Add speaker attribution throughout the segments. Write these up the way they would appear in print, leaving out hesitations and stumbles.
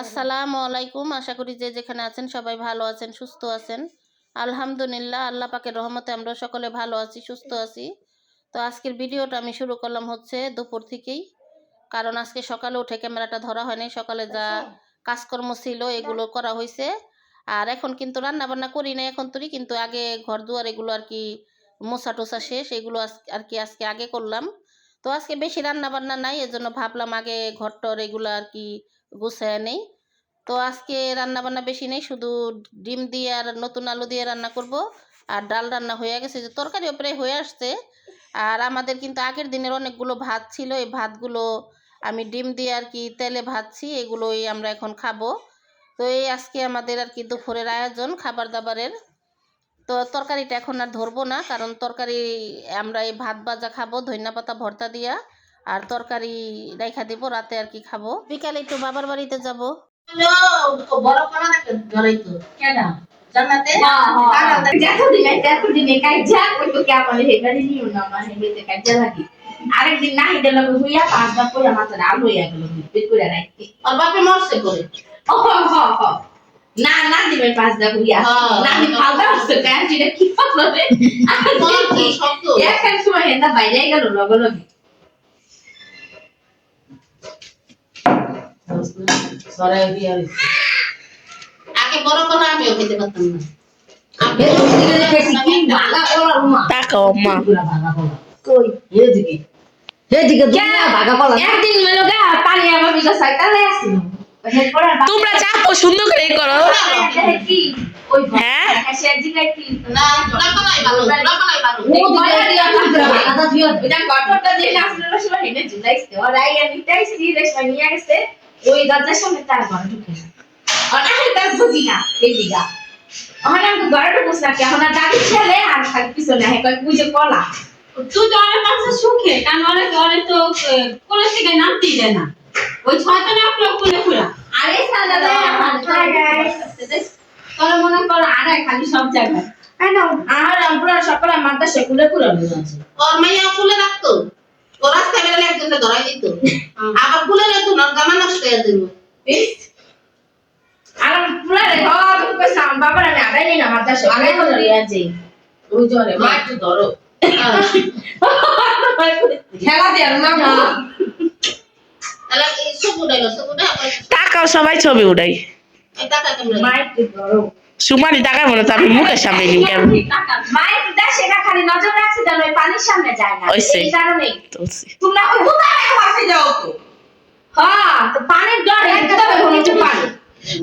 Speaker 1: আসসালামু আলাইকুম। আশা করি যে যেখানে আছেন সবাই ভালো আছেন, সুস্থ আছেন। আলহামদুলিল্লাহ, আল্লাহ পাকের রহমতে আমরা সকলে ভালো আছি, সুস্থ আছি। তো আজকের ভিডিওটা আমি শুরু করলাম হচ্ছে দুপুর থেকেই, কারণ আজকে সকালে উঠে ক্যামেরাটা ধরা হয়নি। সকালে যা কাজকর্ম ছিল এগুলো করা হয়েছে, আর এখন কিন্তু রান্না বান্না করি না এখন তুই, কিন্তু আগে ঘর দুয়ার এগুলো আর কি মোছা টোছা শেষ, এগুলো আর কি আজকে আগে করলাম। তো আজকে বেশি রান্না বান্না নাই, এজন্য ভাবলাম আগে ঘর টর এগুলো আর কি গুছায় নেই। তো আজকে রান্না বান্না বেশি নেই, শুধু ডিম দিয়ে আর নতুন আলু দিয়ে রান্না করব। আর ডাল রান্না হয়ে গেছে, যে তরকারিও প্রায় হয়ে আসছে। আর আমাদের কিন্তু আগের দিনের অনেকগুলো ভাত ছিল, এই ভাতগুলো আমি ডিম দিয়ে আর কি তেলে ভাজছি, এগুলোই আমরা এখন খাবো। তো এই আজকে আমাদের আর কি দুপুরের আয়োজন খাবার দাবারের। তো তরকারিটা এখন আর ধরবো না, কারণ তরকারি আমরা এই ভাত ভাজা খাবো ধনিয়া পাতা ভর্তা দিয়া, আর তরকারি রাইখা দিব রাতে আর কি খাবো। বিকালে একটু বাবার বাড়িতে যাব। বড় করা না ধরাই তো কেন জান্নাতে দিনে কাইজা কইতো কি আমলে হেবারি নিও না মানে হেতে কাইজা লাগি আরেকদিন না হিদে লগে হইয়া পাঁচবার কইরা মাথার আল হইয়া গেল পেট কইরা রাখতে আর বাপে মরছে করে না না দিবেন পাঁচটা হইয়া না দি ফালদা হচ্ছে ক্যান্টিনে কি পাবে এক সময় হেন্দা বাইরে গেল লগে লগে সরে দিয়া আগে বড় কোন আমিও খেতে পারতাম না। আমি কি ভাগা কলা মা তাকাও মা ভাগা কলা কই এদিকে দুনিয়া ভাগা কলা একদিন মেলোগা পানি আমার বিকা সাইকেলে আসিল তোমরা চাপো সুন্দর করে করো কি ওই হ্যাঁ সেজি গাই কি না জোড়া পালাই ভালো ও দয়া দিয়া ভাগা দিও এটা গঠনটা যে আসলে সবাই হেনে জুলাইছে আর আই আমি তাইছি রেশমা নিয়ে গেছে ওই দরজার সামনে তার ঘর ঢুকে আর আমি তার বুঝি না এই দিগা আমরা তো ঘরে ঢুকছ না কি আমরা দাদি ছেলে আর খালি পিছনে হে কই বুঝে কলা তুই তো আমার কাছে সুখে কারণ অনেক তো কোলে থেকে নামতেই দেয় না ওই ছয়টা আপলো কোলে পুরা আরে সাদা রে তোর মনে কর আরে খালি সব জায়গায় আই নো আর আমরা সকালে মাদ্রাসা কোলে পুরা নিয়ে আছে ওর মাইয়া কোলে রাখতো ও রাস্তায় বেরোলে একজনকে ধরাই দিত আবার কোলে রাখতো না জামা নষ্ট হয়ে যেত আর পুরা রে বাবা কই সাম বাবা আমি আগাই না মাদ্রাসা আগাই হলো রে আজি ওই জরে মাইট ধরো খেলা দে না আলা এই সব উড়াইলো টাকাও সবাই ছবি উড়াই এই টাকা তোমরা মাইট ধরো সুমানি টাকা বলে তো আমি মুখের সামনে নিয়ে কেন মাইট দা সেটা খালি নজর রাখছে যেন ওই পানির সামনে যায় না এই কারণে তোমরা ওই কোথায় ফাঁসে যাও তো হ্যাঁ তো পানির ডরে তবে হলো তো পানি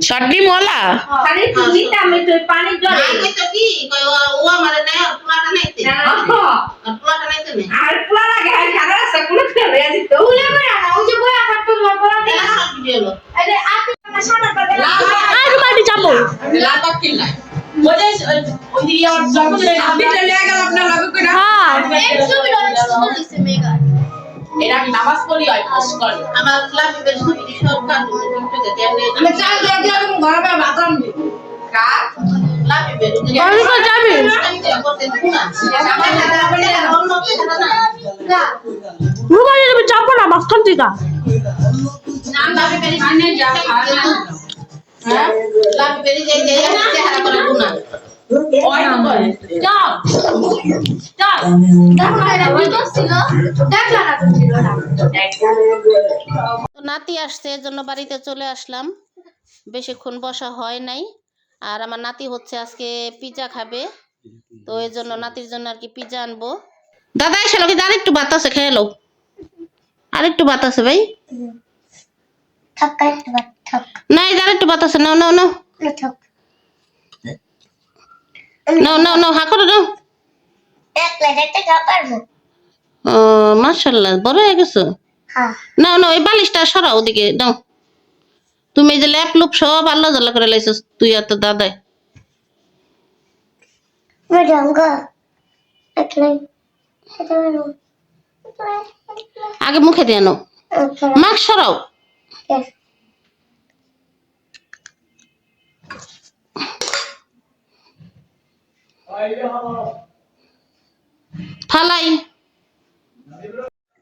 Speaker 1: শর্টনি মোলা খালি তুমিটা আমি তো পানির ডরে না তো কি কই ও আমারে না পুরাটা নাইতে আর পুরাটা নাইতে না আর পুরা লাগে আর সারা রাস্তা কুলে করে আজি তো উলে কই না ওই যে বই আকার তো বড় না সব ভিডিও লো আরে আপনি সামনে পাবে আর মাটি যাবো লাপা কিল্লা ওই ওই যখন আপনি চলে গেল আপনার লাগে কই না হ্যাঁ একটু বলছে মেগা এরা আমি নামাজ পড়ি হয় পোস্ট করি আমার ক্লাবে বের ছবি সব কাট টিকটকে দেনে আমি চাল দিয়ে দিয়ে আমি ঘরে বাতাম দি কা ক্লাবে বের আমি তো যাবি রুমালে তুমি চাপো না মাঝখান থেকে নাম লাভে বেরি মানে যা হ্যাঁ লাভে বেরি যাই যাই চেহারা করে গুনা ওই করে যাও যাও দেখো এটা কি করছিল দেখলা না তুমি নাতি আসছে এজন্য বাড়িতে চলে আসলাম, বেশিক্ষণ বসা হয় নাই। আর আমার নাতি হচ্ছে আজকে পিজা খাবে, তো এই জন্য নাতির জন্য আর কি পিজা আনবো। দাদা এসে লোকে আরেকটু ভাত আছে খেয়ে লো, আরেকটু ভাত আছে ভাই না আরেকটু ভাত আছে নাও নাও নাও নাও নাও নাও হা করো নাও মাশাআল্লাহ বড় হয়ে গেছো। নাও নাও এই বালিশটা সরাও ওদিকে নাও, তুমি এই যে ল্যাপ লুপ সব আল্লাহ জাল্লা করে লাইছিস তুই আর তোর দাদাই। আগে মুখে দিয়ে নাও, মাস্ক সরাও। ফালাই।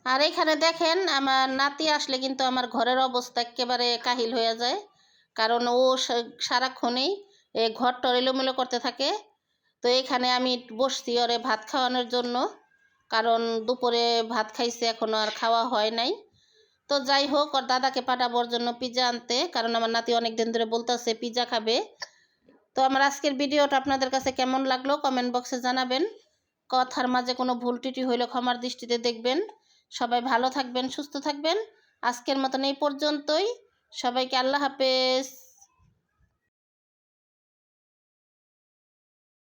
Speaker 1: আর এখানে দেখেন আমার নাতি আসলে কিন্তু আমার ঘরের অবস্থা একেবারে কাহিল হয়ে যায়, কারণ ও সারাক্ষণেই ঘর টর এলোমেলো করতে থাকে। তো এখানে আমি বসছি ওরে ভাত খাওয়ানোর জন্য, কারণ দুপুরে ভাত খাইছে, এখনও আর খাওয়া হয় নাই। তো যাই হোক, ওর দাদাকে পাঠাবোর জন্য পিৎজা আনতে, কারণ আমার নাতি অনেক দিন ধরে বলতেছে পিৎজা খাবে। তো আমার আজকের ভিডিওটা আপনাদের কাছে কেমন লাগলো কমেন্ট বক্সে জানাবেন। কথার মাঝে কোনো ভুল ত্রুটি হইলে ক্ষমার দৃষ্টিতে দেখবেন। সবাই ভালো থাকবেন, সুস্থ থাকবেন। আজকের মতন এই পর্যন্তই। সবাইকে আল্লাহ হাফেজ।